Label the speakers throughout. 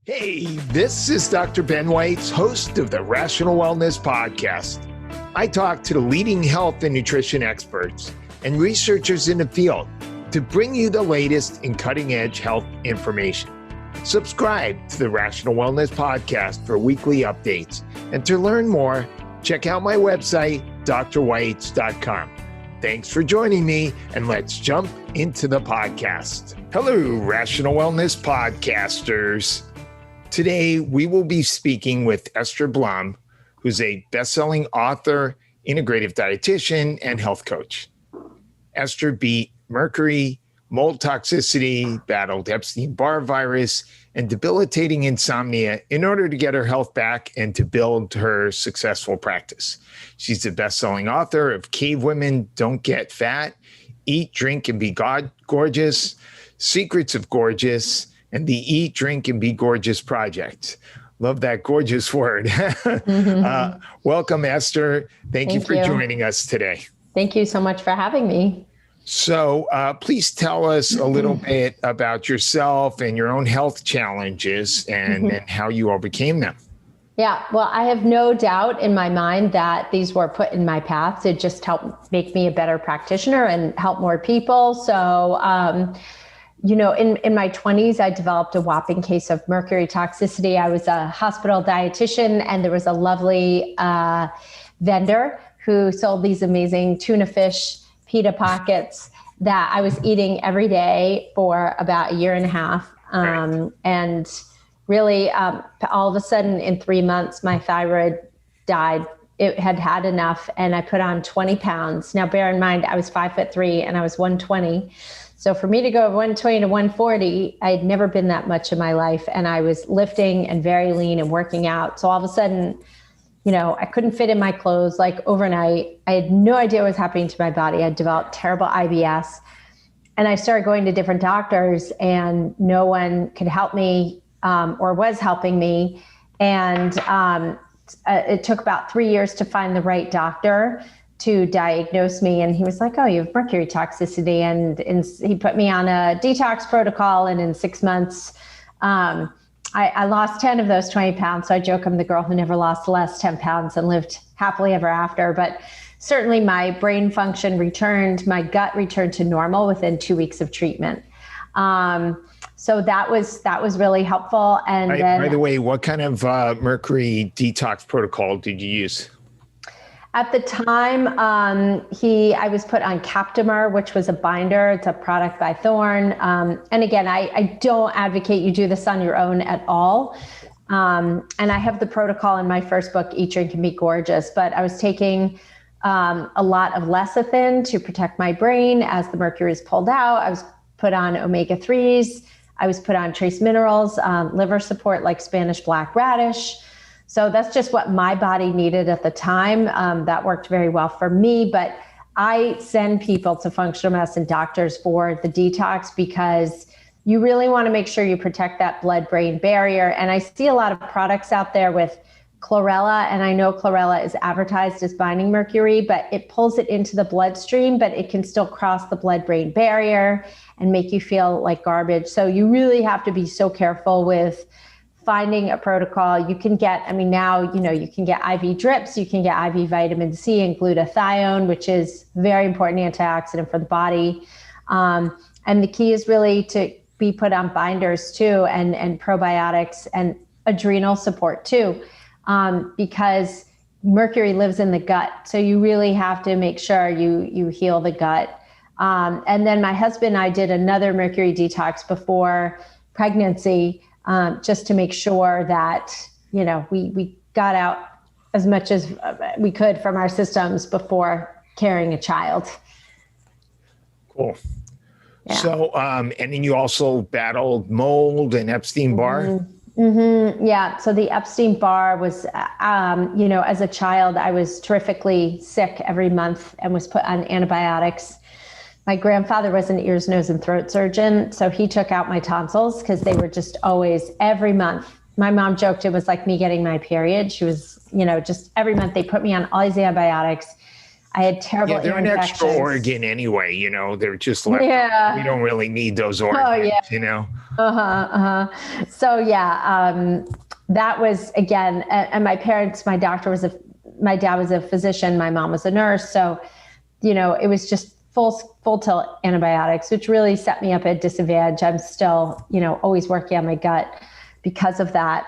Speaker 1: Hey, this is Dr. Ben Weitz, host of the Rational Wellness Podcast. I talk to the leading health and nutrition experts and researchers in the field to bring you the latest in cutting-edge health information. Subscribe to the Rational Wellness Podcast for weekly updates. And to learn more, check out my website, drweitz.com. Thanks for joining me, and let's jump into the podcast. Hello, Rational Wellness Podcasters. Today, we will be speaking with Esther Blum, who's a best-selling author, integrative dietitian, and health coach. Esther beat Mercury, mold toxicity, battled Epstein-Barr virus, and debilitating insomnia in order to get her health back and to build her successful practice. She's the best-selling author of Cavewomen Don't Get Fat, Eat, Drink, and Be Gorgeous, Secrets of Gorgeous, and the Eat, Drink, and Be Gorgeous Project. Love that gorgeous word. Welcome, Esther. Thank you for joining us today.
Speaker 2: Thank you so much for having me.
Speaker 1: So please tell us a little bit about yourself and your own health challenges and how you overcame them.
Speaker 2: Yeah, well, I have no doubt in my mind that these were put in my path to just help make me a better practitioner and help more people. So, in my 20s, I developed a whopping case of mercury toxicity. I was a hospital dietitian, and there was a lovely vendor who sold these amazing tuna fish pita pockets that I was eating every day for about a year and a half. And really, all of a sudden in 3 months, my thyroid died. It had had enough, and I put on 20 pounds. Now, bear in mind, I was 5'3" and I was 120. So for me to go 120 to 140, I had never been that much in my life. And I was lifting and very lean and working out. So all of a sudden, I couldn't fit in my clothes like overnight. I had no idea what was happening to my body. I developed terrible IBS. And I started going to different doctors, and no one could help me or was helping me. And it took about 3 years to find the right doctor to diagnose me. And he was like, oh, you have mercury toxicity. And he put me on a detox protocol. And in 6 months, I lost 10 of those 20 pounds. So I joke I'm the girl who never lost the last 10 pounds and lived happily ever after. But certainly my brain function returned, my gut returned to normal within 2 weeks of treatment. So that was really helpful. And then,
Speaker 1: by the way, what kind of mercury detox protocol did you use?
Speaker 2: At the time, I was put on Captomer, which was a binder. It's a product by Thorne. And again, I don't advocate you do this on your own at all. And I have the protocol in my first book, Eat, Drink, and Be Gorgeous. But I was taking a lot of lecithin to protect my brain as the mercury is pulled out. I was put on omega-3s. I was put on trace minerals, liver support like Spanish black radish. So that's just what my body needed at the time. That worked very well for me, but I send people to functional medicine doctors for the detox because you really want to make sure you protect that blood-brain barrier. And I see a lot of products out there with chlorella, and I know chlorella is advertised as binding mercury, but it pulls it into the bloodstream, but it can still cross the blood-brain barrier and make you feel like garbage. So you really have to be so careful with finding a protocol. You can get, now, you can get IV drips, you can get IV vitamin C and glutathione, which is very important antioxidant for the body. And the key is really to be put on binders too, and probiotics and adrenal support too, because mercury lives in the gut. So you really have to make sure you heal the gut. And then my husband and I did another mercury detox before pregnancy, just to make sure that, we got out as much as we could from our systems before carrying a child.
Speaker 1: Cool. Yeah. So, and then you also battled mold and Epstein-Barr?
Speaker 2: Yeah. So the Epstein-Barr was, as a child, I was terrifically sick every month and was put on antibiotics. My grandfather was an ears, nose, and throat surgeon, so he took out my tonsils because they were just always, every month. My mom joked it was like me getting my period. She was, just every month they put me on all these antibiotics. I had terrible ear
Speaker 1: they're an extra
Speaker 2: infections.
Speaker 1: organ anyway, you know, they're just like,
Speaker 2: Yeah.
Speaker 1: we don't really need those organs, you know?
Speaker 2: So that was, again, and my parents, my dad was a physician, my mom was a nurse. So, you know, it was just full tilt antibiotics, which really set me up at a disadvantage. I'm still, you know, always working on my gut because of that.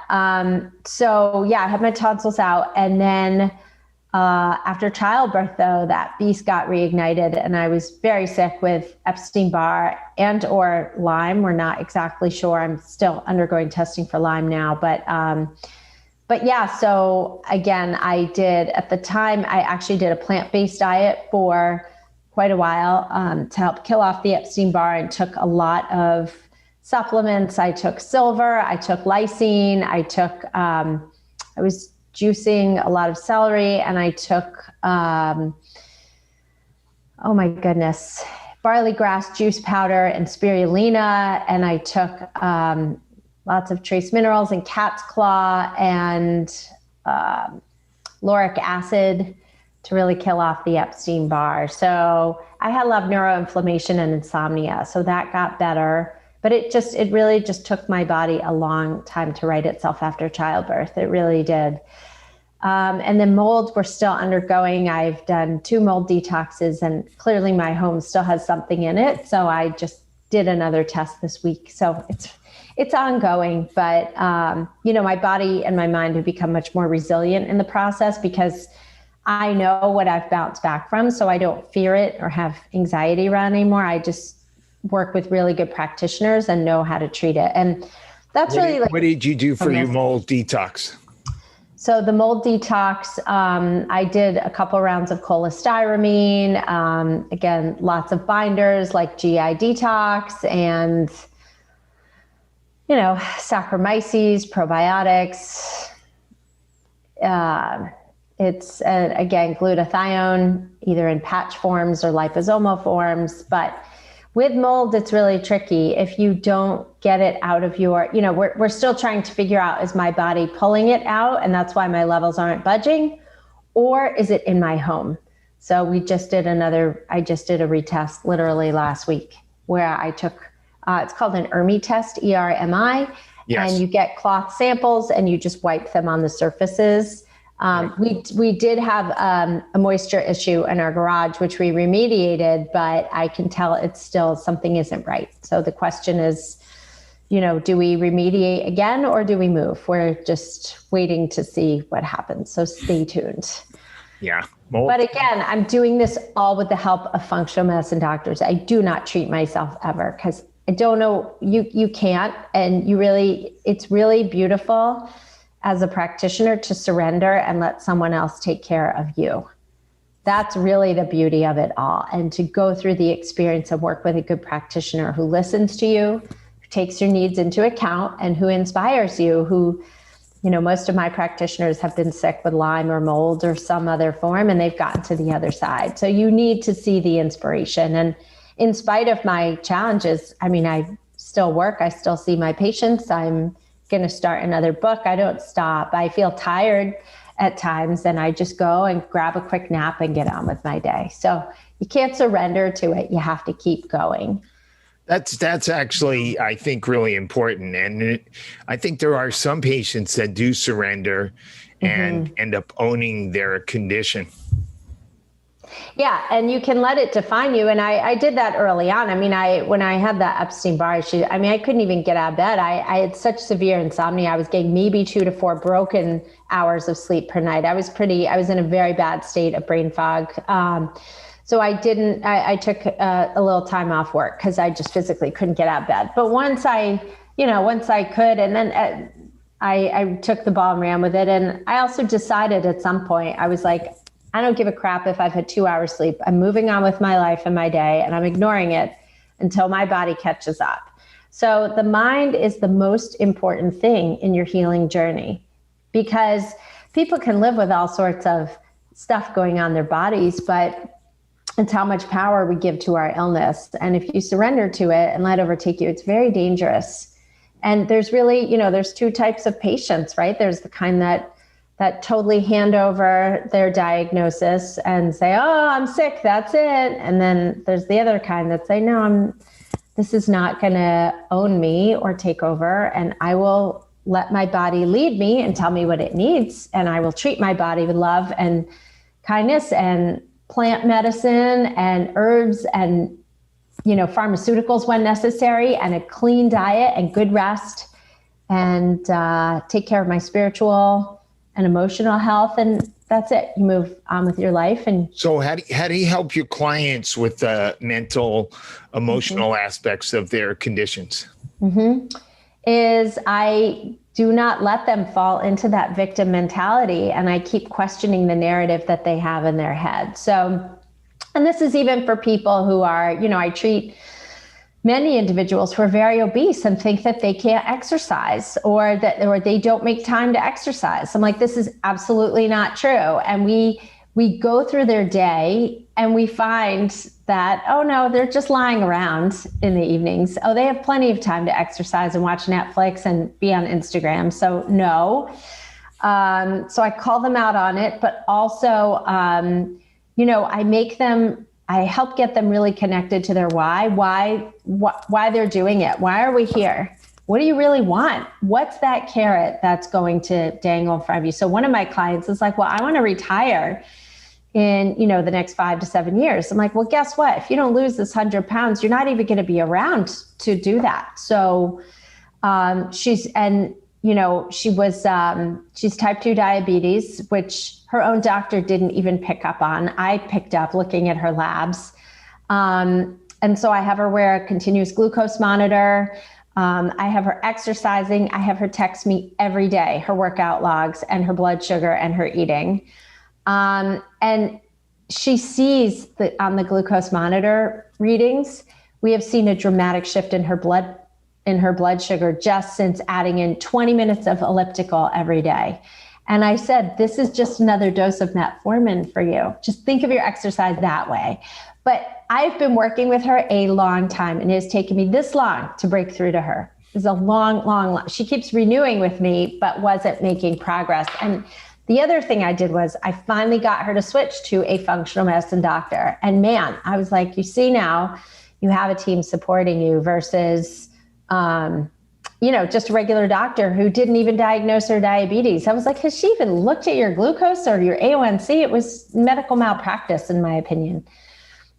Speaker 2: So yeah, I had my tonsils out, and then after childbirth, though, that beast got reignited, and I was very sick with Epstein-Barr and or Lyme. We're not exactly sure. I'm still undergoing testing for Lyme now, but yeah. So again, at the time, I actually did a plant-based diet for quite a while to help kill off the Epstein-Barr, and took a lot of supplements. I took silver, I took lysine, I was juicing a lot of celery, and I took, oh my goodness, barley grass juice powder and spirulina. And I took lots of trace minerals and cat's claw and lauric acid to really kill off the Epstein-Barr. So I had a lot of neuroinflammation and insomnia. So that got better. But it really just took my body a long time to right itself after childbirth. It really did. And then mold, we're still undergoing. I've done 2 mold detoxes, and clearly my home still has something in it. So I just did another test this week. So it's ongoing, but you know, my body and my mind have become much more resilient in the process because I know what I've bounced back from. So I don't fear it or have anxiety around anymore. I just work with really good practitioners and know how to treat it. And that's
Speaker 1: what did you do for your mold detox?
Speaker 2: So the mold detox, I did a couple rounds of cholestyramine, again, lots of binders like GI detox and, you know, Saccharomyces, probiotics. It's, again, glutathione, either in patch forms or liposomal forms. But with mold, it's really tricky. If you don't get it out of your, you know, we're still trying to figure out, is my body pulling it out, and that's why my levels aren't budging, or is it in my home? So I just did a retest literally last week where I took, it's called an ERMI test, ERMI, yes. And you get cloth samples and you just wipe them on the surfaces. We did have a moisture issue in our garage, which we remediated, but I can tell it's still something isn't right. So the question is, you know, do we remediate again or do we move? We're just waiting to see what happens. So stay tuned.
Speaker 1: Yeah.
Speaker 2: But again, I'm doing this all with the help of functional medicine doctors. I do not treat myself ever because I don't know, you can't, and it's really beautiful as a practitioner to surrender and let someone else take care of you. That's really the beauty of it all. And to go through the experience and work with a good practitioner who listens to you, who takes your needs into account, and who inspires you, who, you know, most of my practitioners have been sick with Lyme or mold or some other form, and they've gotten to the other side. So you need to see the inspiration. And in spite of my challenges, I mean, I still work, I still see my patients, I'm going to start another book. I don't stop. I feel tired at times, and I just go and grab a quick nap and get on with my day. So you can't surrender to it. You have to keep going.
Speaker 1: That's actually, I think, really important. And I think there are some patients that do surrender and end up owning their condition.
Speaker 2: Yeah. And you can let it define you. And I did that early on. I mean, when I had that Epstein-Barr issue, I mean, I couldn't even get out of bed. I had such severe insomnia. I was getting maybe 2 to 4 broken hours of sleep per night. I was in a very bad state of brain fog. So I took a little time off work because I just physically couldn't get out of bed. But once I could, and then I took the ball and ran with it. And I also decided at some point, I was like, I don't give a crap if I've had 2 hours sleep. I'm moving on with my life and my day, and I'm ignoring it until my body catches up. So the mind is the most important thing in your healing journey, because people can live with all sorts of stuff going on in their bodies, but it's how much power we give to our illness. And if you surrender to it and let it overtake you, it's very dangerous. And there's really, there's 2 types of patients, right? There's the kind that that totally hand over their diagnosis and say, oh, I'm sick, that's it. And then there's the other kind that say, no, this is not going to own me or take over. And I will let my body lead me and tell me what it needs. And I will treat my body with love and kindness and plant medicine and herbs and, pharmaceuticals when necessary, and a clean diet and good rest, and take care of my spiritual and emotional health. And that's it. You move on with your life. And
Speaker 1: so how do you help your clients with the mental, emotional aspects of their conditions?
Speaker 2: Is I do not let them fall into that victim mentality. And I keep questioning the narrative that they have in their head. So, and this is even for people who are, I treat many individuals who are very obese and think that they can't exercise or they don't make time to exercise. I'm like, this is absolutely not true. And we go through their day and we find that, oh no, they're just lying around in the evenings. Oh, they have plenty of time to exercise and watch Netflix and be on Instagram. So no. So I call them out on it, but also, I help get them really connected to their why they're doing it. Why are we here? What do you really want? What's that carrot that's going to dangle in front of you? So one of my clients is like, well, I want to retire in, the next 5 to 7 years. I'm like, well, guess what? If you don't lose this 100 pounds, you're not even going to be around to do that. So she's type 2 diabetes, which her own doctor didn't even pick up on. I picked up looking at her labs. And so I have her wear a continuous glucose monitor. I have her exercising. I have her text me every day, her workout logs and her blood sugar and her eating. And she sees on the glucose monitor readings, we have seen a dramatic shift in her blood sugar just since adding in 20 minutes of elliptical every day. And I said, this is just another dose of metformin for you. Just think of your exercise that way. But I've been working with her a long time, and it has taken me this long to break through to her. It's a long. She keeps renewing with me, but wasn't making progress. And the other thing I did was I finally got her to switch to a functional medicine doctor. And man, I was like, you see now, you have a team supporting you versus just a regular doctor who didn't even diagnose her diabetes. I was like, has she even looked at your glucose or your A1C? It was medical malpractice, in my opinion.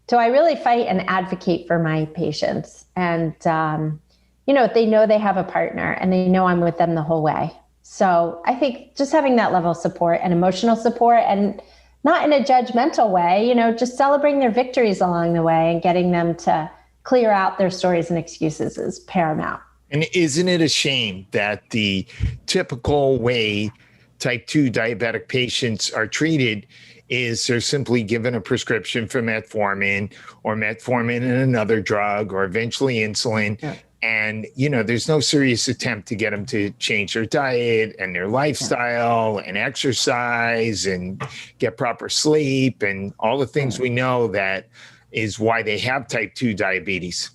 Speaker 2: So I really fight and advocate for my patients. And, they know they have a partner and they know I'm with them the whole way. So I think just having that level of support and emotional support, and not in a judgmental way, just celebrating their victories along the way and getting them to clear out their stories and excuses is paramount.
Speaker 1: And isn't it a shame that the typical way type 2 diabetic patients are treated is they're simply given a prescription for metformin and another drug, or eventually insulin. Yeah. And, there's no serious attempt to get them to change their diet and their lifestyle and exercise and get proper sleep and all the things we know that is why they have type 2 diabetes.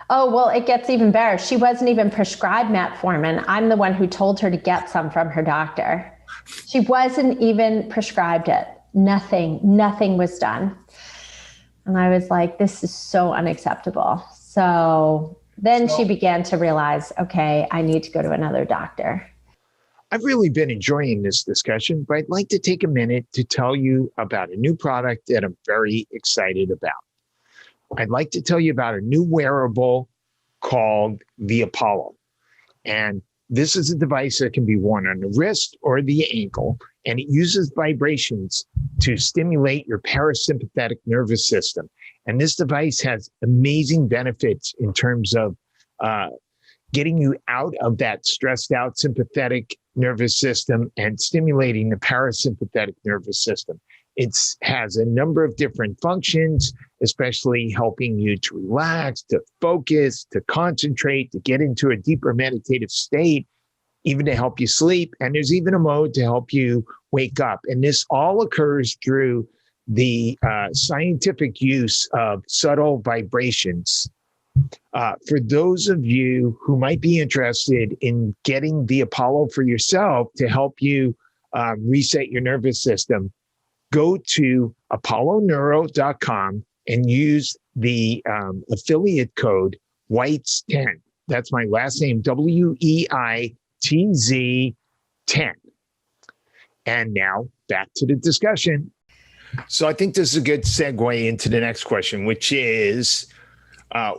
Speaker 2: Oh, well, it gets even better. She wasn't even prescribed metformin. I'm the one who told her to get some from her doctor. She wasn't even prescribed it. Nothing was done. And I was like, this is so unacceptable. So then she began to realize, okay, I need to go to another doctor.
Speaker 1: I've really been enjoying this discussion, but I'd like to take a minute to tell you about a new product that I'm very excited about. I'd like to tell you about a new wearable called the Apollo. And this is a device that can be worn on the wrist or the ankle, and it uses vibrations to stimulate your parasympathetic nervous system. And this device has amazing benefits in terms of getting you out of that stressed out sympathetic nervous system and stimulating the parasympathetic nervous system. It has a number of different functions, especially helping you to relax, to focus, to concentrate, to get into a deeper meditative state, even to help you sleep. And there's even a mode to help you wake up. And this all occurs through the scientific use of subtle vibrations. For those of you who might be interested in getting the Apollo for yourself to help you reset your nervous system, go to apolloneuro.com and use the affiliate code Weitz10. That's my last name, WEITZ 10. And now back to the discussion. So I think this is a good segue into the next question, which is,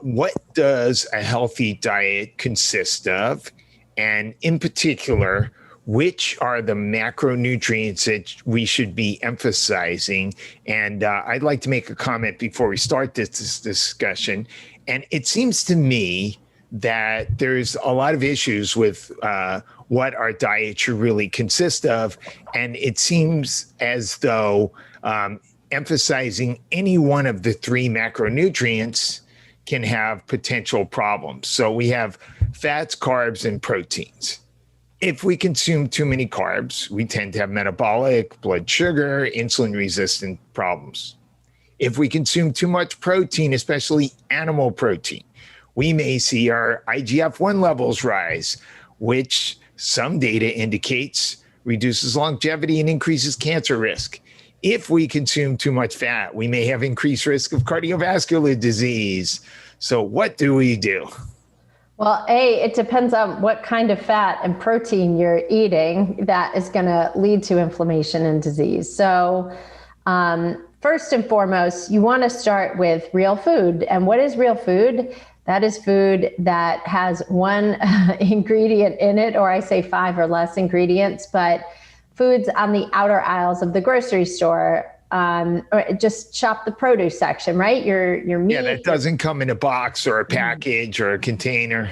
Speaker 1: what does a healthy diet consist of? And in particular, which are the macronutrients that we should be emphasizing? And I'd like to make a comment before we start this discussion. And it seems to me that there's a lot of issues with what our diet should really consist of. And it seems as though emphasizing any one of the three macronutrients can have potential problems. So we have fats, carbs, and proteins. If we consume too many carbs, we tend to have metabolic, blood sugar, insulin-resistant problems. If we consume too much protein, especially animal protein, we may see our IGF-1 levels rise, which some data indicates reduces longevity and increases cancer risk. If we consume too much fat, we may have increased risk of cardiovascular disease. So what do we do?
Speaker 2: Well, it depends on what kind of fat and protein you're eating that is going to lead to inflammation and disease. So first and foremost, you want to start with real food. And what is real food? That is food that has one ingredient in it, or I say 5 or less ingredients, but foods on the outer aisles of the grocery store. Or just shop the produce section, right? Your meat.
Speaker 1: Yeah, that doesn't come in a box or a package or a container.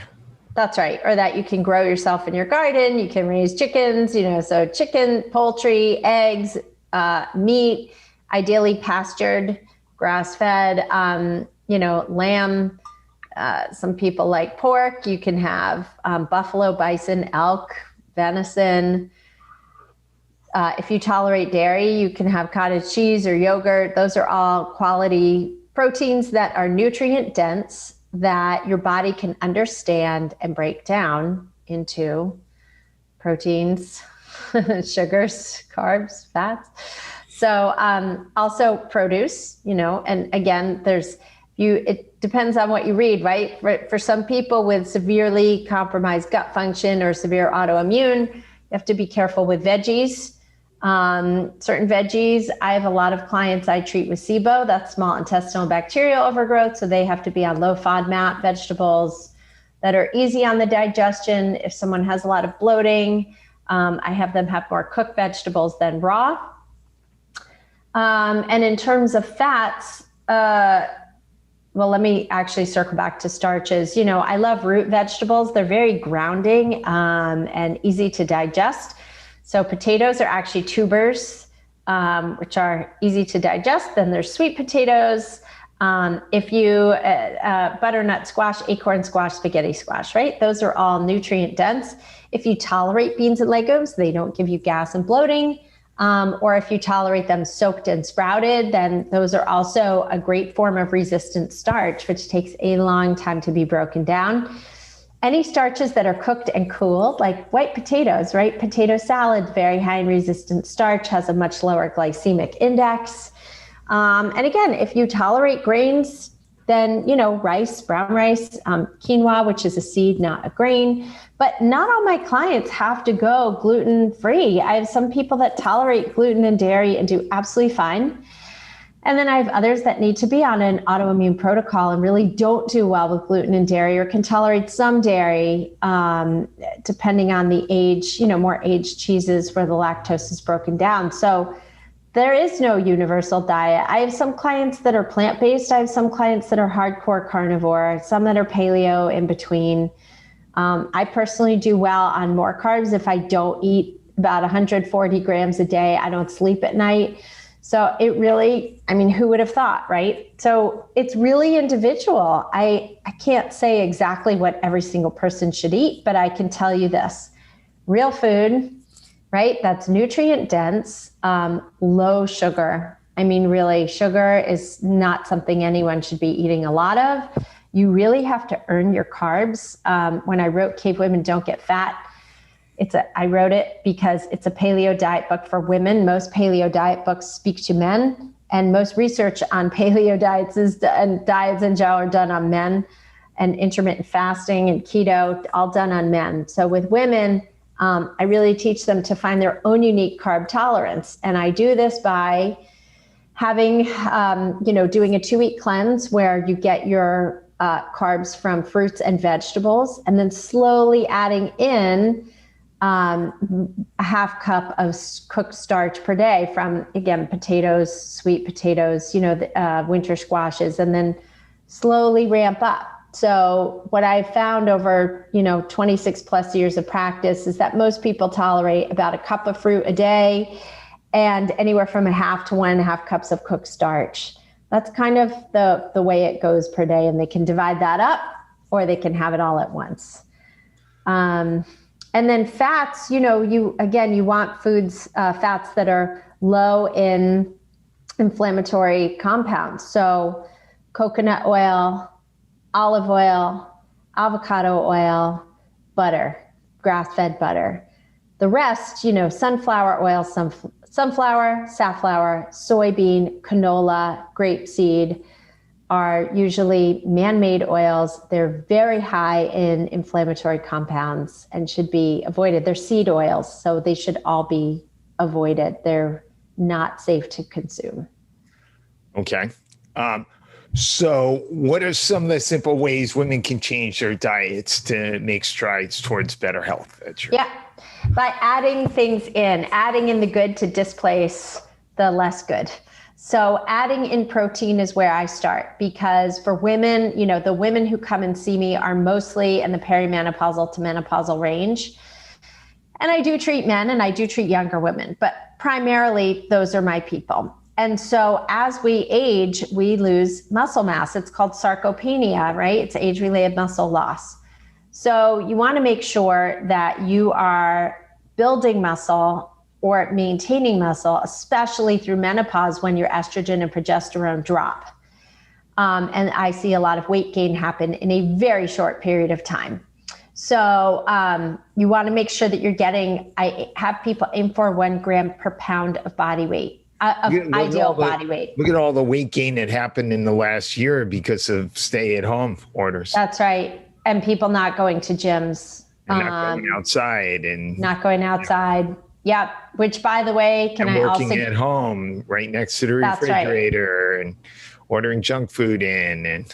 Speaker 2: That's right. Or that you can grow yourself in your garden. You can raise chickens, so chicken, poultry, eggs, meat, ideally pastured, grass-fed, lamb. Some people like pork. You can have buffalo, bison, elk, venison. If you tolerate dairy, you can have cottage cheese or yogurt. Those are all quality proteins that are nutrient dense that your body can understand and break down into proteins, sugars, carbs, fats. So also produce, and again, it depends on what you read, right? For some people with severely compromised gut function or severe autoimmune, you have to be careful with veggies. Certain veggies, I have a lot of clients I treat with SIBO, that's small intestinal bacterial overgrowth. So they have to be on low FODMAP vegetables that are easy on the digestion. If someone has a lot of bloating, I have them have more cooked vegetables than raw. And in terms of fats, well, let me actually circle back to starches. I love root vegetables. They're very grounding and easy to digest. So potatoes are actually tubers, which are easy to digest. Then there's sweet potatoes. If you butternut squash, acorn squash, spaghetti squash, right? Those are all nutrient dense. If you tolerate beans and legumes, they don't give you gas and bloating. Or if you tolerate them soaked and sprouted, then those are also a great form of resistant starch, which takes a long time to be broken down. Any starches that are cooked and cooled, like white potatoes, right? Potato salad, very high in resistant starch, has a much lower glycemic index. And again, if you tolerate grains, then, rice, brown rice, quinoa, which is a seed, not a grain. But not all my clients have to go gluten-free. I have some people that tolerate gluten and dairy and do absolutely fine. And then I have others that need to be on an autoimmune protocol and really don't do well with gluten and dairy, or can tolerate some dairy, depending on the age, more aged cheeses where the lactose is broken down. So there is no universal diet. I have some clients that are plant-based. I have some clients that are hardcore carnivore, some that are paleo in between. I personally do well on more carbs if I don't eat about 140 grams a day. I don't sleep at night. So it really, who would have thought, right? So it's really individual. I can't say exactly what every single person should eat, but I can tell you this: real food, right? That's nutrient dense, low sugar. Really, sugar is not something anyone should be eating a lot of. You really have to earn your carbs. When I wrote Cavewomen Don't Get Fat, I wrote it because it's a paleo diet book for women. Most paleo diet books speak to men, and most research on paleo diets and diets in general are done on men, and intermittent fasting and keto, all done on men. So with women, I really teach them to find their own unique carb tolerance. And I do this by having, doing a 2-week cleanse where you get your carbs from fruits and vegetables, and then slowly adding in a half cup of cooked starch per day from, again, potatoes, sweet potatoes, winter squashes, and then slowly ramp up. So what I've found over, 26 plus years of practice is that most people tolerate about a cup of fruit a day and anywhere from 1/2 to 1.5 cups of cooked starch. That's kind of the way it goes per day, and they can divide that up or they can have it all at once. And then fats, you want foods, fats that are low in inflammatory compounds. So coconut oil, olive oil, avocado oil, butter, grass-fed butter. The rest, sunflower oil, sunflower, safflower, soybean, canola, grapeseed are usually man-made oils. They're very high in inflammatory compounds and should be avoided. They're seed oils, so they should all be avoided. They're not safe to consume.
Speaker 1: Okay. So what are some of the simple ways women can change their diets to make strides towards better health?
Speaker 2: Yeah, by adding things in, adding in the good to displace the less good. So adding in protein is where I start, because for women, the women who come and see me are mostly in the perimenopausal to menopausal range. And I do treat men and I do treat younger women, but primarily those are my people. And so as we age, we lose muscle mass. It's called sarcopenia, right? It's age-related muscle loss. So you want to make sure that you are building muscle or maintaining muscle, especially through menopause when your estrogen and progesterone drop. And I see a lot of weight gain happen in a very short period of time. So you want to make sure that you're getting, I have people aim for 1 gram per pound of body weight, ideal body weight.
Speaker 1: Look at all the weight gain that happened in the last year because of stay-at-home orders.
Speaker 2: That's right. And people not going to gyms.
Speaker 1: And not going outside.
Speaker 2: Not going outside. Yeah, which by the way,
Speaker 1: working at home right next to the refrigerator, right, and ordering junk food in. And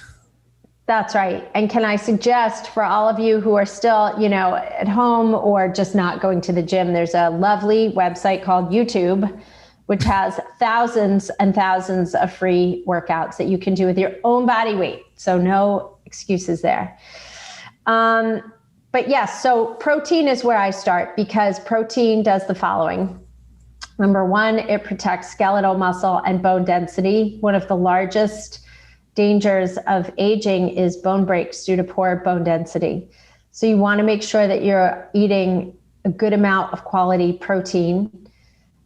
Speaker 2: that's right. And can I suggest for all of you who are still, at home or just not going to the gym, there's a lovely website called YouTube, which has thousands and thousands of free workouts that you can do with your own body weight. So no excuses there. But yes, so protein is where I start, because protein does the following. Number 1, it protects skeletal muscle and bone density. One of the largest dangers of aging is bone breaks due to poor bone density. So you want to make sure that you're eating a good amount of quality protein,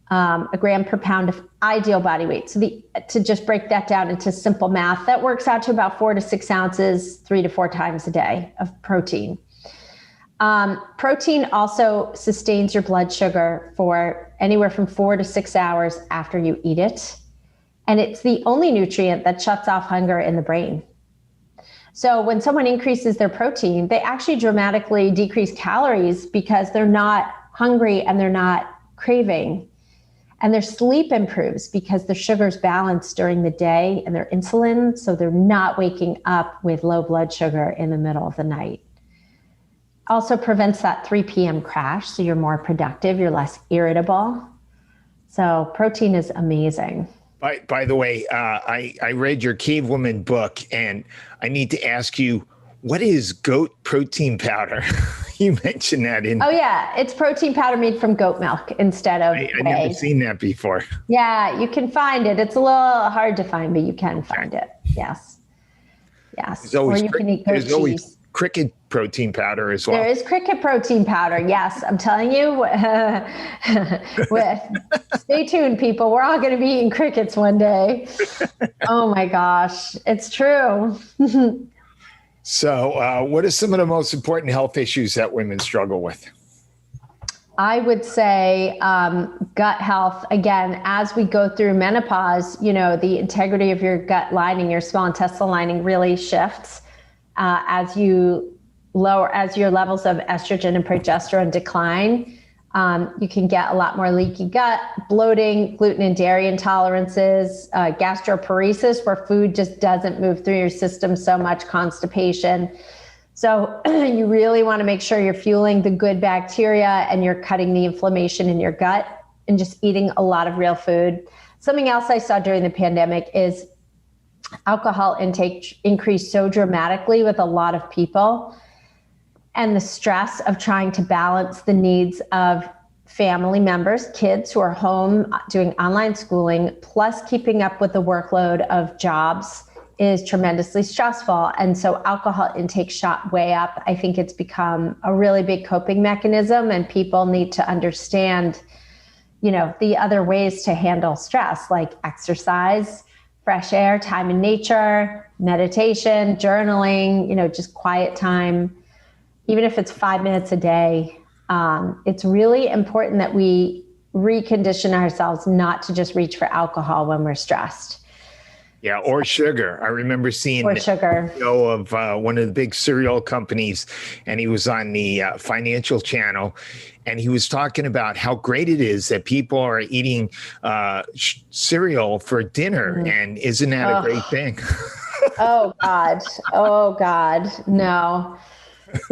Speaker 2: 1 gram per pound of ideal body weight. So to just break that down into simple math, that works out to about 4 to 6 ounces, 3 to 4 times a day of protein. Protein also sustains your blood sugar for anywhere from 4 to 6 hours after you eat it. And it's the only nutrient that shuts off hunger in the brain. So when someone increases their protein, they actually dramatically decrease calories because they're not hungry and they're not craving. And their sleep improves because the sugar's balanced during the day and their insulin, so they're not waking up with low blood sugar in the middle of the night. Also prevents that 3 p.m. crash, so you're more productive, you're less irritable. So protein is amazing.
Speaker 1: By the way, I read your Cavewomen book, and I need to ask you, what is goat protein powder? You mentioned that in.
Speaker 2: Oh yeah, it's protein powder made from goat milk instead of whey.
Speaker 1: I've never seen that before.
Speaker 2: Yeah, you can find it. It's a little hard to find, but you can find it. Yes. Or you can eat goat cheese. Always
Speaker 1: cricket protein powder as well.
Speaker 2: There is cricket protein powder. Yes, I'm telling you. Stay tuned, people. We're all going to be eating crickets one day. Oh my gosh, it's true.
Speaker 1: So what are some of the most important health issues that women struggle with?
Speaker 2: I would say gut health, again, as we go through menopause, the integrity of your gut lining, your small intestinal lining really shifts as your levels of estrogen and progesterone decline. You can get a lot more leaky gut, bloating, gluten and dairy intolerances, gastroparesis, where food just doesn't move through your system so much, constipation. So you really want to make sure you're fueling the good bacteria and you're cutting the inflammation in your gut and just eating a lot of real food. Something else I saw during the pandemic is alcohol intake increased so dramatically with a lot of people, and the stress of trying to balance the needs of family members, kids who are home doing online schooling, plus keeping up with the workload of jobs is tremendously stressful. And so alcohol intake shot way up. I think it's become a really big coping mechanism, and people need to understand, the other ways to handle stress, like exercise, fresh air, time in nature, meditation, journaling, just quiet time, even if it's 5 minutes a day. It's really important that we recondition ourselves not to just reach for alcohol when we're stressed.
Speaker 1: Yeah, or sugar. I remember seeing
Speaker 2: the
Speaker 1: video of one of the big cereal companies, and he was on the Financial Channel, and he was talking about how great it is that people are eating cereal for dinner, and isn't that a great thing?
Speaker 2: Oh God, no.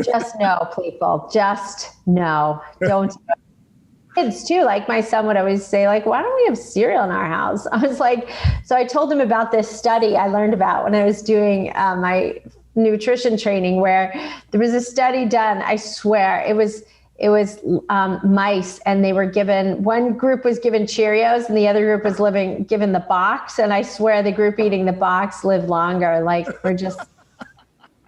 Speaker 2: Just no, people. Just no. Don't. Kids too, like my son would always say, like, why don't we have cereal in our house? I was like, so I told him about this study I learned about when I was doing my nutrition training, where there was a study done. I swear it was mice, and they were given, one group was given Cheerios and the other group was given the box. And I swear the group eating the box lived longer. Like,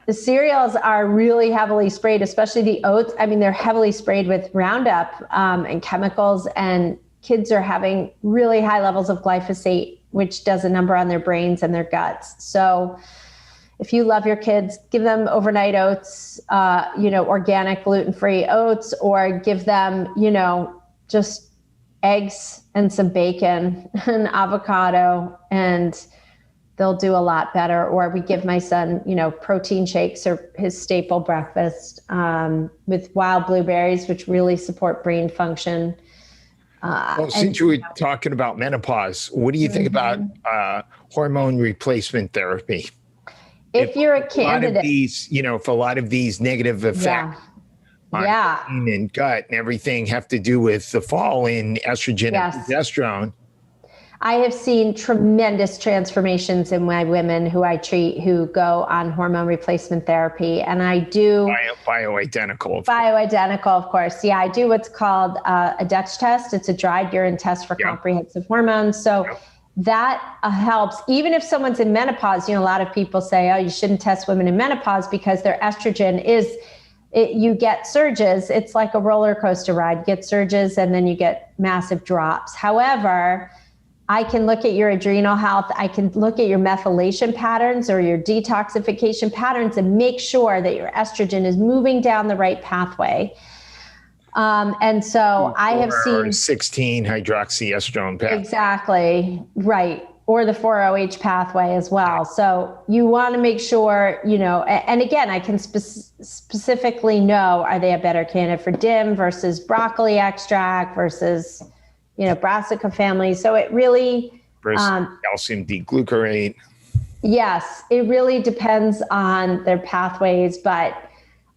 Speaker 2: the cereals are really heavily sprayed, especially the oats. I mean, they're heavily sprayed with Roundup and chemicals, and kids are having really high levels of glyphosate, which does a number on their brains and their guts. So if you love your kids, give them overnight oats, organic gluten-free oats, or give them, just eggs and some bacon and avocado, and they'll do a lot better. Or we give my son, protein shakes, or his staple breakfast with wild blueberries, which really support brain function.
Speaker 1: Well, since you were talking about menopause, what do you think about hormone replacement therapy?
Speaker 2: If you're a candidate,
Speaker 1: if a lot of these negative effects on brain and gut and everything have to do with the fall in estrogen and progesterone.
Speaker 2: I have seen tremendous transformations in my women who I treat who go on hormone replacement therapy. And I do
Speaker 1: bioidentical.
Speaker 2: Bioidentical, of course. Yeah, I do what's called a Dutch test. It's a dried urine test for comprehensive hormones. So that helps. Even if someone's in menopause, a lot of people say, oh, you shouldn't test women in menopause because their estrogen you get surges. It's like a roller coaster ride. You get surges and then you get massive drops. However, I can look at your adrenal health. I can look at your methylation patterns or your detoxification patterns and make sure that your estrogen is moving down the right pathway. And so I have seen
Speaker 1: 16 hydroxyestrone pathway.
Speaker 2: Exactly. Right. Or the 4-OH pathway as well. So you want to make sure, and again, I can specifically know, are they a better candidate for DIM versus broccoli extract versus brassica family. So it really
Speaker 1: calcium D-glucarate.
Speaker 2: Yes, it really depends on their pathways. But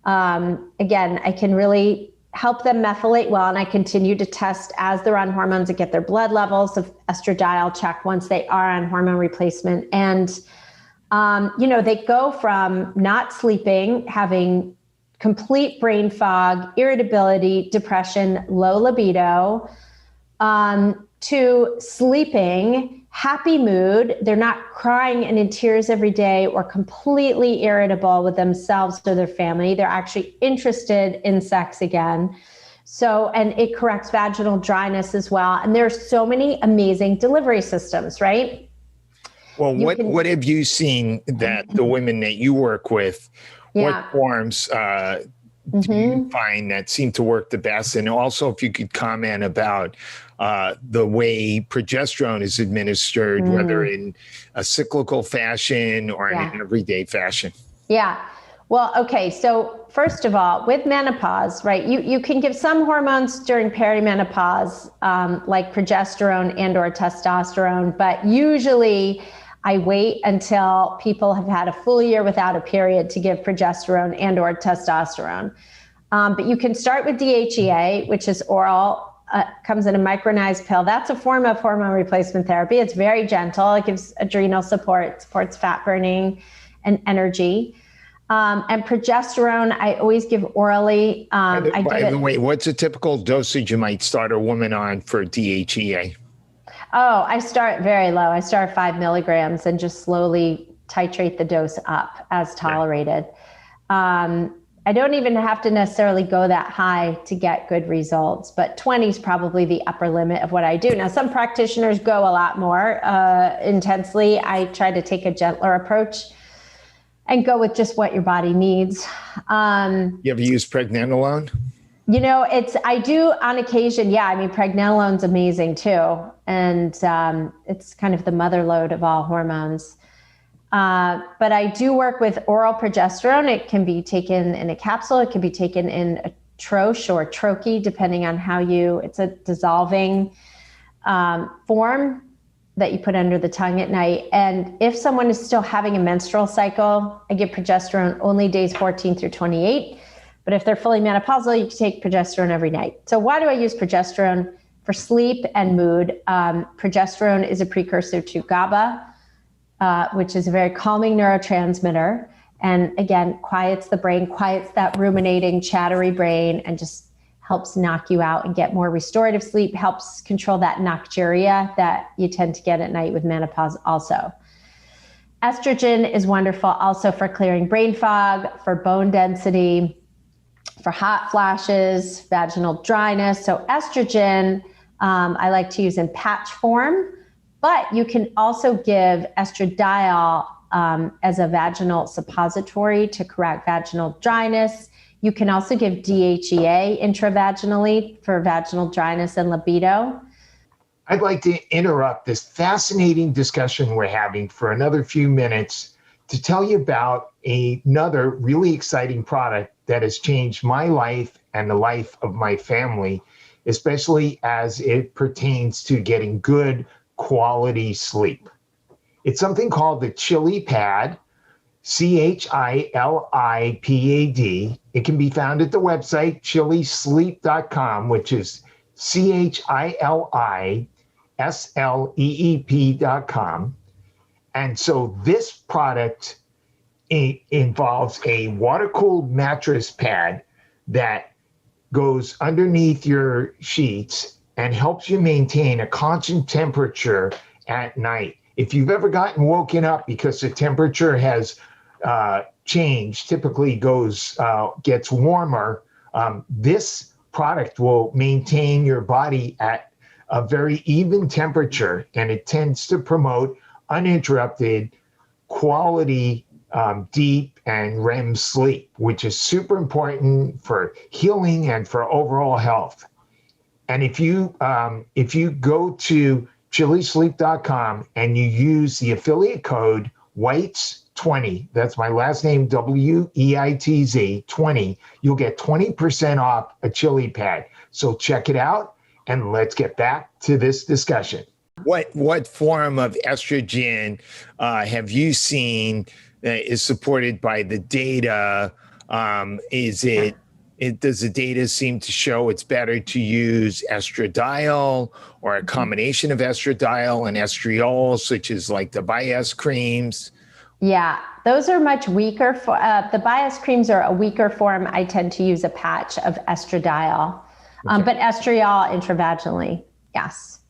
Speaker 2: again, I can really help them methylate well, and I continue to test as they're on hormones and get their blood levels of estradiol check once they are on hormone replacement. And they go from not sleeping, having complete brain fog, irritability, depression, low libido, to sleeping, happy mood. They're not crying and in tears every day or completely irritable with themselves or their family. They're actually interested in sex again. So, and it corrects vaginal dryness as well. And there's so many amazing delivery systems, right?
Speaker 1: Well, what have you seen that the women that you work with, what forms do you find that seem to work the best? And also, if you could comment about the way progesterone is administered, whether in a cyclical fashion or in an everyday fashion.
Speaker 2: Yeah. Well, okay. So first of all, with menopause, right, you can give some hormones during perimenopause, like progesterone and or testosterone, but usually I wait until people have had a full year without a period to give progesterone and or testosterone. But you can start with DHEA, which is oral, comes in a micronized pill. That's a form of hormone replacement therapy. It's very gentle. It gives adrenal support, supports fat burning and energy. And progesterone, I always give orally.
Speaker 1: By the way, what's a typical dosage you might start a woman on for DHEA?
Speaker 2: Oh, I start very low. I start 5 milligrams and just slowly titrate the dose up as tolerated. I don't even have to necessarily go that high to get good results, but 20 is probably the upper limit of what I do. Now, some practitioners go a lot more intensely. I try to take a gentler approach and go with just what your body needs.
Speaker 1: You ever use pregnenolone?
Speaker 2: You know, I do on occasion. Yeah. I mean, pregnenolone's amazing too. And it's kind of the mother lode of all hormones. But I do work with oral progesterone. It can be taken in a capsule. It can be taken in a troche or troche, depending on it's a dissolving form that you put under the tongue at night. And if someone is still having a menstrual cycle, I give progesterone only days 14 through 28. But if they're fully menopausal, you can take progesterone every night. So why do I use progesterone? For sleep and mood. Progesterone is a precursor to GABA, which is a very calming neurotransmitter. And again, quiets the brain, quiets that ruminating, chattery brain, and just helps knock you out and get more restorative sleep, helps control that nocturia that you tend to get at night with menopause also. Estrogen is wonderful also for clearing brain fog, for bone density, for hot flashes, vaginal dryness. So estrogen, I like to use in patch form, but you can also give estradiol as a vaginal suppository to correct vaginal dryness. You can also give DHEA intravaginally for vaginal dryness and libido.
Speaker 1: I'd like to interrupt this fascinating discussion we're having for another few minutes to tell you about another really exciting product that has changed my life and the life of my family, especially as it pertains to getting good quality sleep. It's something called the Chili Pad, CHILIPAD. It can be found at the website chilisleep.com, which is CHILISLEEP.com. And so this product involves a water-cooled mattress pad that goes underneath your sheets and helps you maintain a constant temperature at night. If you've ever gotten woken up because the temperature has changed, typically gets warmer, this product will maintain your body at a very even temperature, and it tends to promote uninterrupted quality deep and REM sleep, which is super important for healing and for overall health. And if you go to chilisleep.com and you use the affiliate code Weitz20, that's my last name, WEITZ 20, you'll get 20% off a Chili Pad. So check it out, and let's get back to this discussion. What form of estrogen have you seen is supported by the data? Does the data seem to show it's better to use estradiol or a combination of estradiol and estriol, such as like the Bias creams?
Speaker 2: Yeah, those are much weaker. The Bias creams are a weaker form. I tend to use a patch of estradiol, but estriol intravaginally, yes.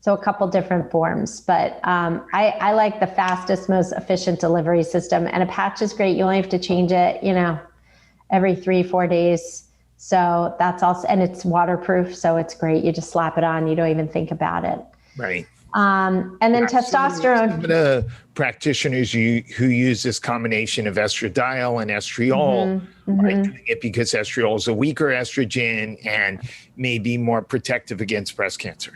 Speaker 2: So a couple different forms, but I like the fastest, most efficient delivery system, and a patch is great. You only have to change it, every 3-4 days. So that's also, and it's waterproof. So it's great. You just slap it on. You don't even think about it.
Speaker 1: Right.
Speaker 2: And then testosterone.
Speaker 1: Some of the practitioners who use this combination of estradiol and estriol are doing it because estriol is a weaker estrogen and may be more protective against breast cancer.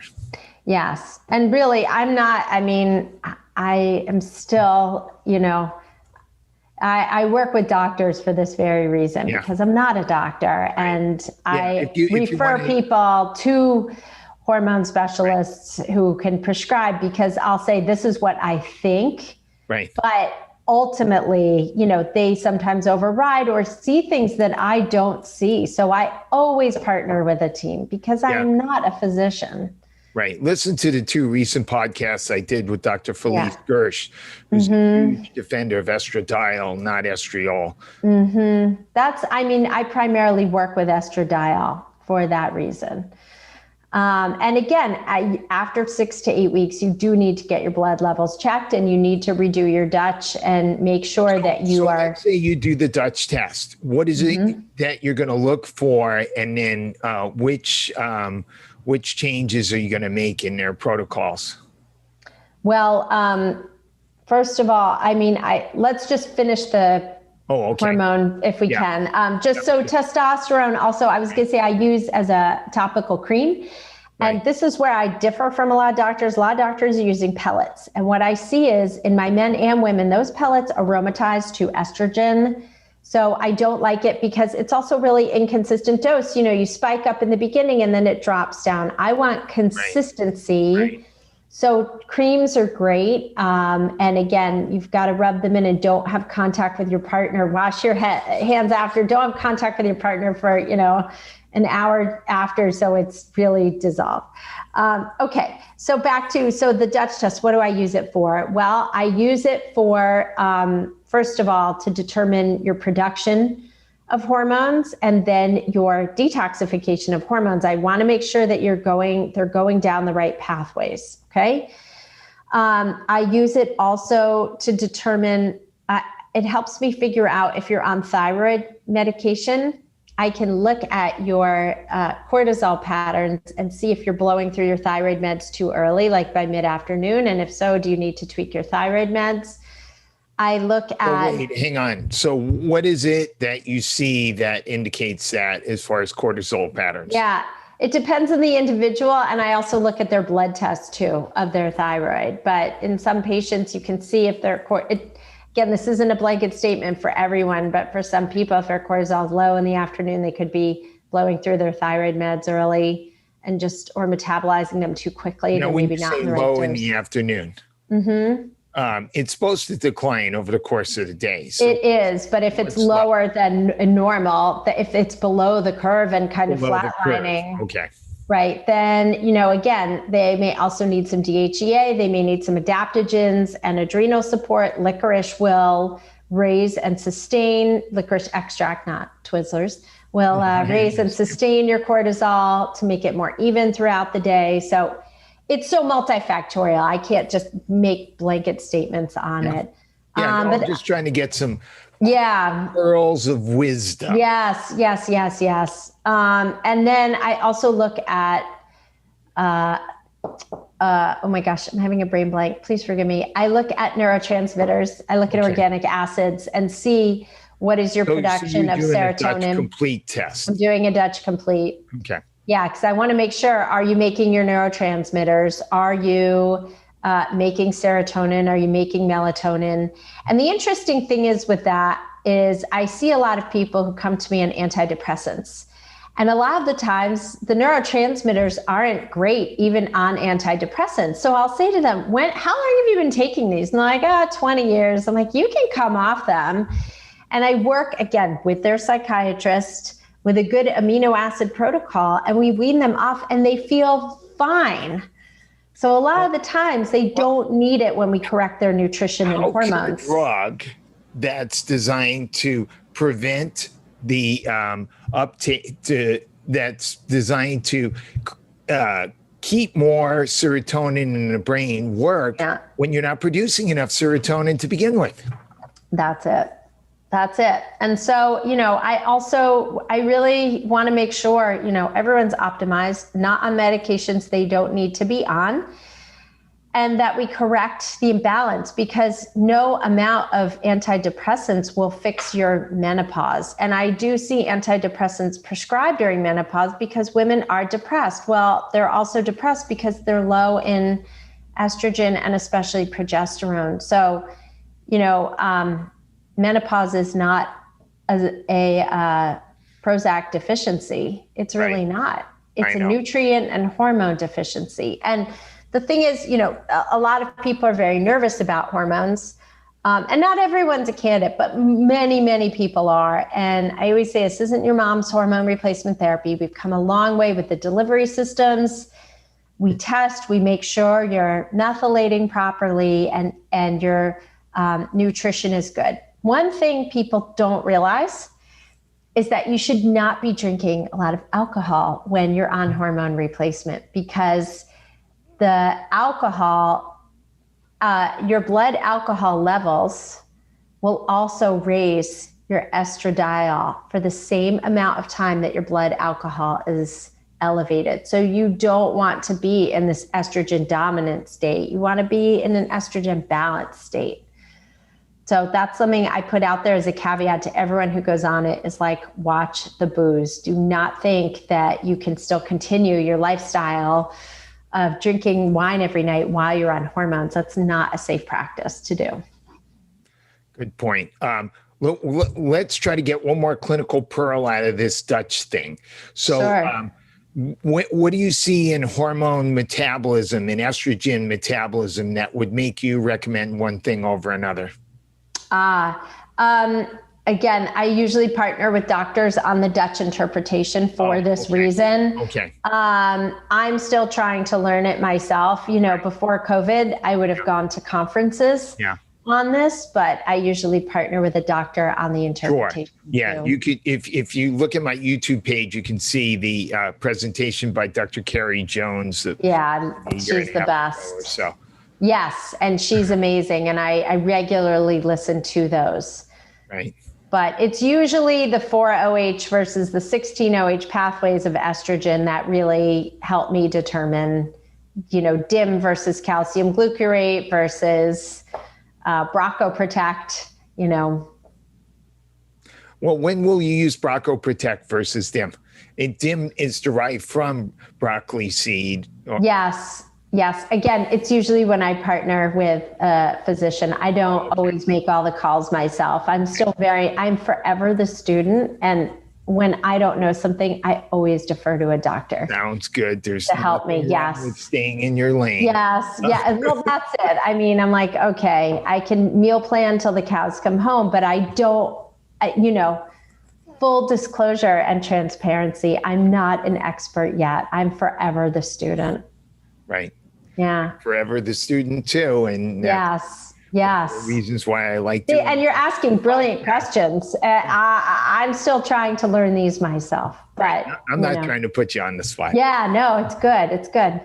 Speaker 2: Yes. And really, I am still, I work with doctors for this very reason, because I'm not a doctor. And I refer people to hormone specialists who can prescribe, because I'll say, this is what I think.
Speaker 1: Right.
Speaker 2: But ultimately, they sometimes override or see things that I don't see. So I always partner with a team because I'm not a physician. Right.
Speaker 1: Listen to the 2 recent podcasts I did with Dr. Felice Gersh, who's a huge defender of estradiol, not estriol.
Speaker 2: I primarily work with estradiol for that reason. And again, after 6 to 8 weeks, you do need to get your blood levels checked, and you need to redo your Dutch and make sure that you are.
Speaker 1: Let's say you do the Dutch test. What is it that you're going to look for? And then which changes are you going to make in their protocols?
Speaker 2: Well, first of all, let's just finish the hormone if we can. So testosterone also, I was going to say, I use as a topical cream. And this is where I differ from a lot of doctors. A lot of doctors are using pellets. And what I see is, in my men and women, those pellets aromatize to estrogen. So I don't like it because it's also really inconsistent dose. You spike up in the beginning and then it drops down. I want consistency. Right. So creams are great. And again, you've got to rub them in and don't have contact with your partner. Wash your hands after. Don't have contact with your partner for, an hour after. So it's really dissolved. Okay. So back to the Dutch test. What do I use it for? Well, I use it for, first of all, to determine your production of hormones and then your detoxification of hormones. I want to make sure that they're going down the right pathways. Okay. I use it also to determine, it helps me figure out if you're on thyroid medication. I can look at your cortisol patterns and see if you're blowing through your thyroid meds too early, like by mid-afternoon. And if so, do you need to tweak your thyroid meds? I look at...
Speaker 1: Wait, hang on. So what is it that you see that indicates that as far as cortisol patterns?
Speaker 2: Yeah, it depends on the individual. And I also look at their blood test too of their thyroid. But in some patients, you can see if their... Again, this isn't a blanket statement for everyone, but for some people, if their cortisol is low in the afternoon, they could be blowing through their thyroid meds early and or metabolizing them too quickly.
Speaker 1: Maybe not in the right dose. In the afternoon. It's supposed to decline over the course of the day. So
Speaker 2: it is, but if it's lower than normal, if it's below the curve and kind of flatlining, right, then, again, they may also need some DHEA. They may need some adaptogens and adrenal support. Licorice will raise and sustain, licorice extract, not Twizzlers, will raise and sustain your cortisol to make it more even throughout the day. So it's so multifactorial. I can't just make blanket statements on it.
Speaker 1: I'm just trying to get some pearls of wisdom.
Speaker 2: Yes. And then I also look at, oh my gosh, I'm having a brain blank. Please forgive me. I look at neurotransmitters. I look at organic acids and see what is your production of serotonin.
Speaker 1: A Dutch complete test.
Speaker 2: I'm doing a Dutch complete.
Speaker 1: Okay.
Speaker 2: Yeah, because I want to make sure, are you making your neurotransmitters? Are you making serotonin? Are you making melatonin? And the interesting thing is with that is I see a lot of people who come to me on antidepressants. And a lot of the times the neurotransmitters aren't great even on antidepressants. So I'll say to them, how long have you been taking these? And they're like, 20 years. I'm like, you can come off them. And I work again with their psychiatrist with a good amino acid protocol, and we wean them off and they feel fine. So a lot of the times they don't need it when we correct their nutrition and hormones.
Speaker 1: A drug that's designed to prevent the uptake, that's designed to keep more serotonin in the brain work when you're not producing enough serotonin to begin with.
Speaker 2: That's it. And so, I really want to make sure, everyone's optimized, not on medications they don't need to be on. and that we correct the imbalance, because no amount of antidepressants will fix your menopause. And I do see antidepressants prescribed during menopause because women are depressed. Well, they're also depressed because they're low in estrogen and especially progesterone. So, menopause is not a Prozac deficiency. It's really not. It's a nutrient and hormone deficiency. And the thing is, a lot of people are very nervous about hormones. And not everyone's a candidate, but many, many people are. And I always say, this isn't your mom's hormone replacement therapy. We've come a long way with the delivery systems. We test, we make sure you're methylating properly and your nutrition is good. One thing people don't realize is that you should not be drinking a lot of alcohol when you're on hormone replacement, because the alcohol, your blood alcohol levels will also raise your estradiol for the same amount of time that your blood alcohol is elevated. So you don't want to be in this estrogen dominant state. You want to be in an estrogen balanced state. So that's something I put out there as a caveat to everyone who goes on it, is like, watch the booze. Do not think that you can still continue your lifestyle of drinking wine every night while you're on hormones. That's not a safe practice to do.
Speaker 1: Good point. Let's try to get one more clinical pearl out of this Dutch thing. So
Speaker 2: Sure.
Speaker 1: What do you see in hormone metabolism and estrogen metabolism that would make you recommend one thing over another?
Speaker 2: Again, I usually partner with doctors on the Dutch interpretation for this reason.
Speaker 1: Okay.
Speaker 2: I'm still trying to learn it myself. Before COVID, I would have gone to conferences on this, but I usually partner with a doctor on the interpretation.
Speaker 1: Sure. Yeah,
Speaker 2: too.
Speaker 1: you could, if you look at my YouTube page, you can see the presentation by Dr. Carrie Jones.
Speaker 2: Yeah, she's the best.
Speaker 1: So.
Speaker 2: Yes, and she's amazing, and I regularly listen to those.
Speaker 1: Right.
Speaker 2: But it's usually the 4-OH versus the 16-OH pathways of estrogen that really help me determine, DIM versus calcium glucarate versus Broco-Protect,
Speaker 1: Well, when will you use Broco-Protect versus DIM? DIM is derived from broccoli seed.
Speaker 2: Yes. Again, it's usually when I partner with a physician. I don't always make all the calls myself. I'm forever the student. And when I don't know something, I always defer to a doctor.
Speaker 1: Sounds good. There's
Speaker 2: to help me. Yes.
Speaker 1: With staying in your lane.
Speaker 2: Yes. Yeah. Well, that's it. I mean, I'm like, okay, I can meal plan till the cows come home, but I don't, full disclosure and transparency, I'm not an expert yet. I'm forever the student.
Speaker 1: Right.
Speaker 2: Yeah.
Speaker 1: Forever the student too. And
Speaker 2: yes.
Speaker 1: Reasons why I like to.
Speaker 2: And you're asking brilliant questions. I'm still trying to learn these myself, but
Speaker 1: I'm not trying to put you on the spot.
Speaker 2: Yeah, no, it's good. It's good.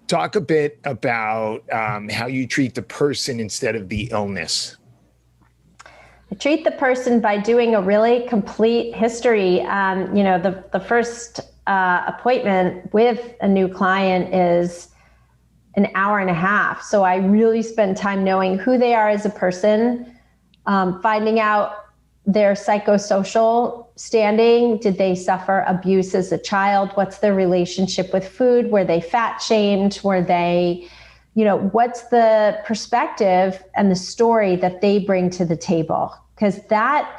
Speaker 1: Talk a bit about how you treat the person instead of the illness.
Speaker 2: I treat the person by doing a really complete history. The first appointment with a new client is an hour and a half. So I really spend time knowing who they are as a person, finding out their psychosocial standing. Did they suffer abuse as a child? What's their relationship with food? Were they fat shamed? Were they, what's the perspective and the story that they bring to the table? Because that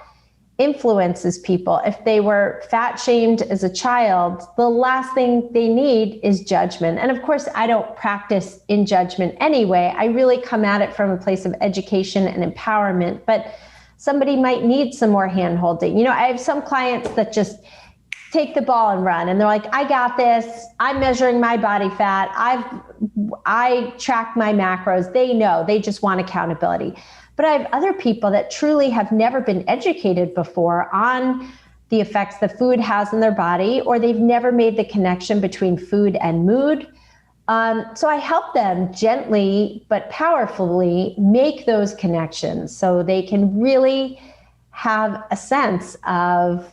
Speaker 2: influences people. If they were fat shamed as a child, the last thing they need is judgment. And of course, I don't practice in judgment anyway. I really come at it from a place of education and empowerment, but somebody might need some more hand holding. I have some clients that just take the ball and run, and they're like, I got this. I'm measuring my body fat. I track my macros. They know, they just want accountability. But I have other people that truly have never been educated before on the effects that food has in their body, or they've never made the connection between food and mood. So I help them gently but powerfully make those connections so they can really have a sense of,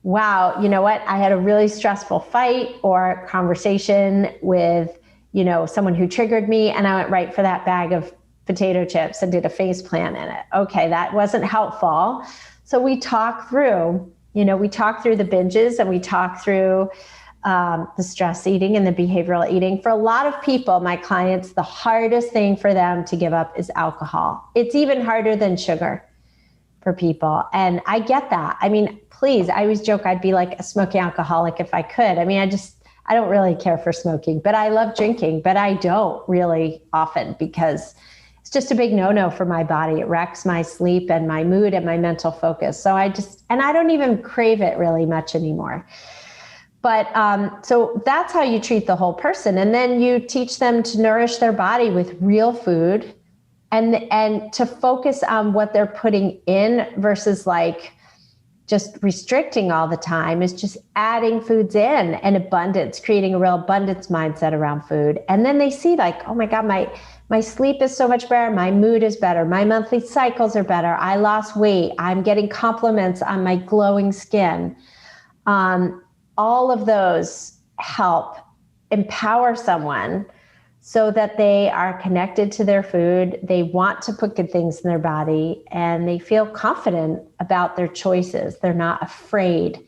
Speaker 2: wow, you know what? I had a really stressful fight or conversation with, someone who triggered me, and I went right for that bag of potato chips and did a face plant in it. Okay, that wasn't helpful. So we talk through, the binges, and we talk through the stress eating and the behavioral eating. For a lot of people, my clients, the hardest thing for them to give up is alcohol. It's even harder than sugar for people. And I get that. I mean, please, I always joke I'd be like a smoking alcoholic if I could. I mean, I don't really care for smoking, but I love drinking, but I don't really often because it's just a big no-no for my body. It wrecks my sleep and my mood and my mental focus. So I don't even crave it really much anymore. But so that's how you treat the whole person. And then you teach them to nourish their body with real food and to focus on what they're putting in versus like just restricting all the time, is just adding foods in and abundance, creating a real abundance mindset around food. And then they see like, oh my God, my sleep is so much better. My mood is better. My monthly cycles are better. I lost weight. I'm getting compliments on my glowing skin. All of those help empower someone so that they are connected to their food. They want to put good things in their body and they feel confident about their choices. They're not afraid.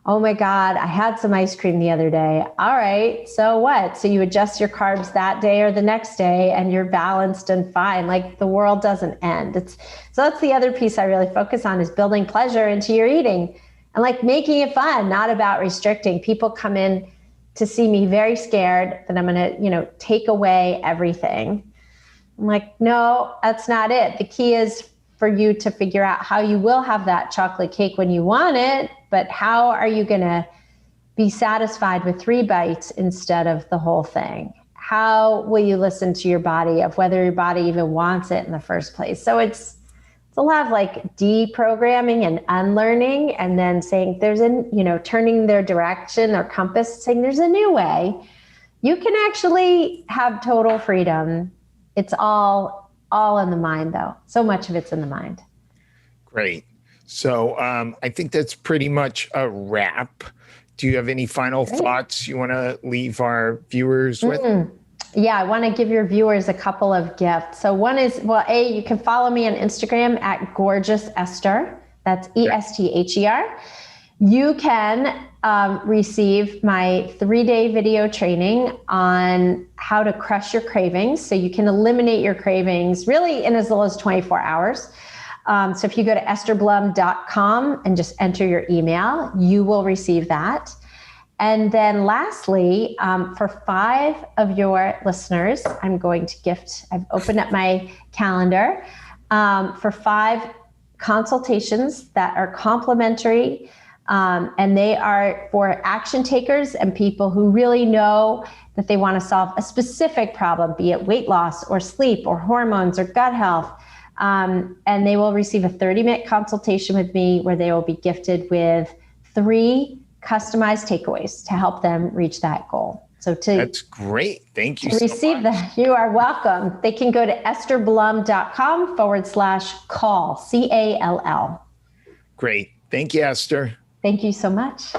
Speaker 2: Oh my God, I had some ice cream the other day. All right, so what? So you adjust your carbs that day or the next day and you're balanced and fine. Like the world doesn't end. So that's the other piece I really focus on, is building pleasure into your eating and like making it fun, not about restricting. People come in to see me very scared that I'm going to, take away everything. I'm like, no, that's not it. The key is for you to figure out how you will have that chocolate cake when you want it, but how are you going to be satisfied with 3 bites instead of the whole thing? How will you listen to your body of whether your body even wants it in the first place? So it's a lot of like deprogramming and unlearning, and then saying turning their direction, their compass, saying there's a new way. You can actually have total freedom. It's all in the mind though. So much of it's in the mind. Great.
Speaker 1: So I think that's pretty much a wrap. Do you have any final thoughts you want to leave our viewers with?
Speaker 2: Yeah, I want to give your viewers a couple of gifts. So one is, you can follow me on Instagram at Gorgeous Esther. That's ESTHER. You can receive my 3-day video training on how to crush your cravings. So you can eliminate your cravings really in as little as 24 hours. So if you go to estherblum.com and just enter your email, you will receive that. And then lastly, for 5 of your listeners, I'm going to gift, I've opened up my calendar for 5 consultations that are complimentary. And they are for action takers and people who really know that they want to solve a specific problem, be it weight loss or sleep or hormones or gut health. And they will receive a 30-minute consultation with me where they will be gifted with 3 customized takeaways to help them reach that goal. So
Speaker 1: that's great. Thank you.
Speaker 2: To receive that, you are welcome. They can go to estherblum.com/call, CALL.
Speaker 1: Great. Thank you, Esther.
Speaker 2: Thank you so much.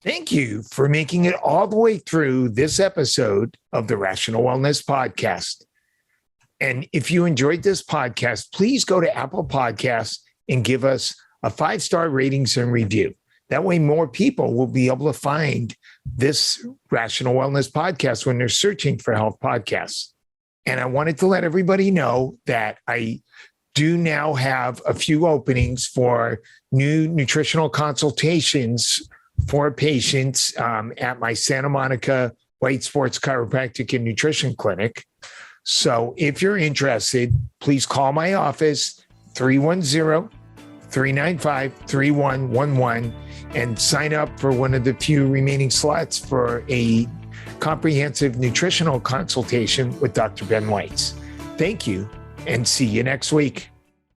Speaker 1: Thank you for making it all the way through this episode of the Rational Wellness Podcast. And if you enjoyed this podcast, please go to Apple Podcasts and give us a 5-star ratings and review. That way more people will be able to find this Rational Wellness Podcast when they're searching for health podcasts. And I wanted to let everybody know that I do now have a few openings for new nutritional consultations for patients at my Santa Monica Weitz Sports Chiropractic and Nutrition Clinic. So if you're interested, please call my office, 310-395-3111, and sign up for one of the few remaining slots for a comprehensive nutritional consultation with Dr. Ben Weitz. Thank you, and see you next week.